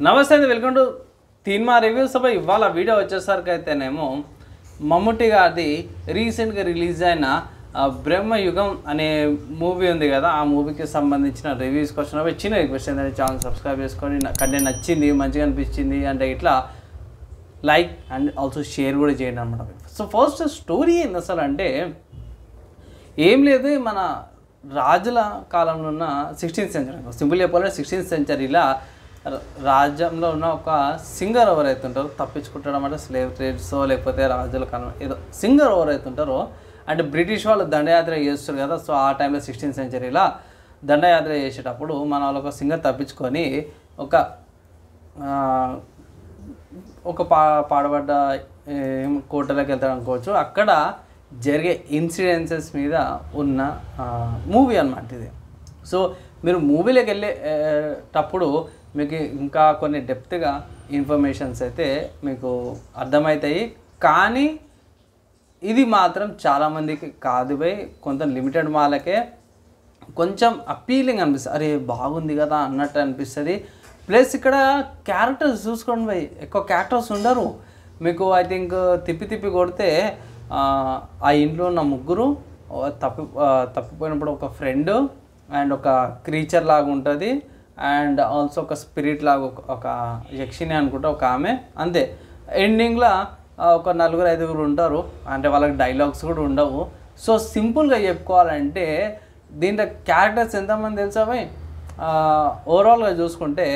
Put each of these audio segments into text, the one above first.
నమస్తే అండి, welcome to తీన్మా reviews. ఇవాళ వీడియో వచ్చేసరికి అయితేనేమో మమ్ముట్టి గారిది రీసెంట్గా రిలీజ్ అయిన బ్రహ్మయుగం అనే మూవీ ఉంది కదా, ఆ మూవీకి సంబంధించిన రివ్యూస్ క్వశ్చన్ చిన్న రిక్వెస్ట్ ఏంటంటే ఛానల్ సబ్స్క్రైబ్ చేసుకొని కంటెంట్ నచ్చింది, మంచిగా అనిపించింది అంటే ఇట్లా లైక్ అండ్ ఆల్సో షేర్ కూడా చేయండి అనమాట. సో ఫస్ట్ స్టోరీ ఏంది అసలు అంటే ఏం లేదు, మన రాజుల కాలంలో ఉన్న 16th సెంచరీ, సింపుల్ చెప్పాలంటే 16th సెంచరీలో రాజ్యంలో ఉన్న ఒక సింగర్ ఎవరైతే ఉంటారో తప్పించుకుంటాడు అన్నమాట. స్లేవ్ ట్రేడ్సో లేకపోతే రాజుల కాలం ఏదో సింగర్ ఎవరైతే ఉంటారో అంటే బ్రిటిష్ వాళ్ళు దండయాత్ర చేస్తారు కదా. సో ఆ టైంలో 16th సెంచరీలో దండయాత్ర చేసేటప్పుడు మన వాళ్ళు ఒక సింగర్ తప్పించుకొని ఒక పాడబడ్డ కోటలోకి వెళ్తాడు అనుకోవచ్చు. అక్కడ జరిగే ఇన్సిడెన్సెస్ మీద ఉన్న మూవీ అన్నమాట ఇది. సో మీరు మూవీలోకి వెళ్ళేటప్పుడు మీకు ఇంకా కొన్ని డెప్త్గా ఇన్ఫర్మేషన్స్ అయితే మీకు అర్థమవుతాయి. కానీ ఇది మాత్రం చాలామందికి కాదు బై, కొంత లిమిటెడ్ వాళ్ళకే కొంచెం అపీలింగ్ అనిపిస్తుంది, అరే బాగుంది కదా అన్నట్టు అనిపిస్తుంది. ప్లస్ ఇక్కడ క్యారెక్టర్స్ చూసుకోండి బై, ఎక్కువ క్యారెక్టర్స్ ఉండరు మీకు. ఐ థింక్ తిప్పి కొడితే ఆ ఇంట్లో ఉన్న ముగ్గురు తప్పిపోయినప్పుడు ఒక ఫ్రెండ్ అండ్ ఒక క్రీచర్ లాగా ఉంటుంది అండ్ ఆల్సో ఒక స్పిరిట్ లాగా ఒక యక్షిని అనుకుంటా ఒక ఆమె, అంతే. ఎండింగ్లో ఒక 4-5 ఉంటారు, అంటే వాళ్ళకి డైలాగ్స్ కూడా ఉండవు. సో సింపుల్గా చెప్పుకోవాలంటే దీంట్లో క్యారెక్టర్స్ ఎంతమంది తెలుసా భయ్, ఓవరాల్గా చూసుకుంటే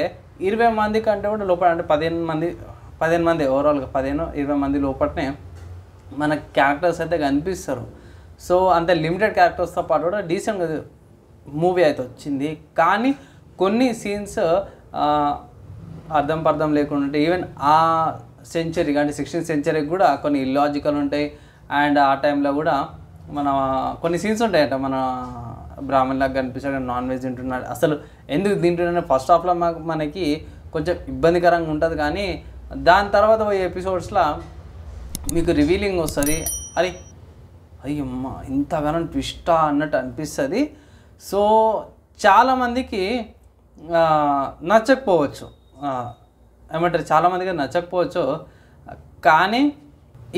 20 మంది కంటే కూడా లోపల, అంటే 15 మంది ఓవరాల్గా 15-20 మంది లోపలనే మన క్యారెక్టర్స్ అయితే కనిపిస్తారు. సో అంత లిమిటెడ్ క్యారెక్టర్స్తో పాటు కూడా డీసెంట్గా మూవీ అయితే వచ్చింది. కానీ కొన్ని సీన్స్ అర్థం లేకుండా ఉంటాయి. ఈవెన్ ఆ సెంచరీకి అంటే 16th సెంచరీకి కూడా కొన్ని ఇల్లాజికల్ ఉంటాయి. అండ్ ఆ టైంలో కూడా మన కొన్ని సీన్స్ ఉంటాయంట, మన బ్రాహ్మణ్లాగా కనిపించాడు, నాన్ వెజ్ తింటున్నాడు, అసలు ఎందుకు తింటున్నాడు ఫస్ట్ హాఫ్లో మనకి కొంచెం ఇబ్బందికరంగా ఉంటుంది. కానీ దాని తర్వాత పోయే ఎపిసోడ్స్లో మీకు రివీలింగ్ వస్తుంది, అయ్యమ్మ ఇంతగానో ట్విస్టా అన్నట్టు అనిపిస్తుంది. సో చాలామందికి నచ్చకపోవచ్చు, ఏమంటారు, చాలామందికి నచ్చకపోవచ్చు. కానీ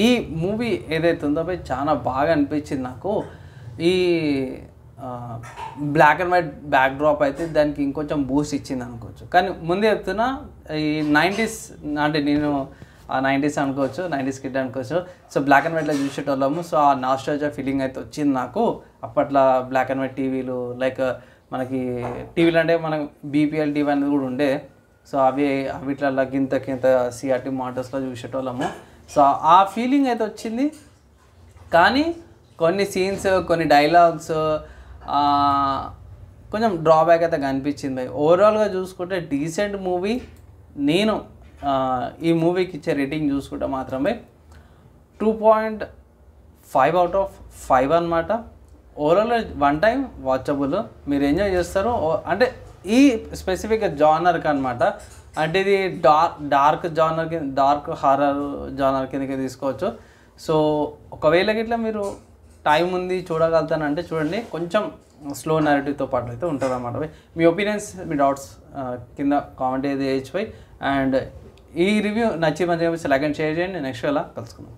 ఈ మూవీ ఏదైతే ఉందో చాలా బాగా అనిపించింది నాకు. ఈ black and white backdrop అయితే దానికి ఇంకొంచెం బూస్ట్ ఇచ్చింది అనుకోవచ్చు. కానీ ముందే చెప్తున్నా, ఈ 90s అంటే నేను 90s అనుకోవచ్చు, 90s కిడ్ అనుకోవచ్చు. సో బ్లాక్ అండ్ వైట్లో చూసేటోళ్ళము. సో ఆ నాస్టాల్జియా ఫీలింగ్ అయితే వచ్చింది నాకు. అప్పట్లో బ్లాక్ అండ్ వైట్ టీవీలు, లైక్ మనకి టీవీలు అంటే మనకు BPL టీవీ అనేది కూడా ఉండే. సో అవిట్లలో గింత CRT మోటార్స్లో చూసేటోళ్ళము. సో ఆ ఫీలింగ్ అయితే వచ్చింది. కానీ కొన్ని సీన్స్, కొన్ని డైలాగ్స్ కొంచెం డ్రాబ్యాక్ అయితే కనిపించింది. ఓవరాల్గా చూసుకుంటే డీసెంట్ మూవీ. నేను ఈ మూవీకి ఇచ్చే రేటింగ్ చూసుకుంటే మాత్రమే 2.5 out of 5 అనమాట. ఓవరాల్ వన్ టైం వాచబుల్, మీరు ఎంజాయ్ చేస్తారు. అంటే ఈ స్పెసిఫిక్ జానర్కి అనమాట, అంటే ఇది dark genre, dark horror genre కిందకి తీసుకోవచ్చు. సో ఒకవేళ గిట్లా మీరు టైం ఉంది చూడగలుగుతానంటే చూడండి, కొంచెం స్లో నెరేటివ్తో పాటు అయితే ఉంటుంది అన్నమాట. మీ ఒపీనియన్స్, మీ డౌట్స్ కింద కామెంట్ అయితే చేయొచ్చు. అండ్ ఈ రివ్యూ నచ్చి మంచిగా లైక్ అండ్ షేర్ చేయండి. నెక్స్ట్ ఎలా కలుసుకుందాం.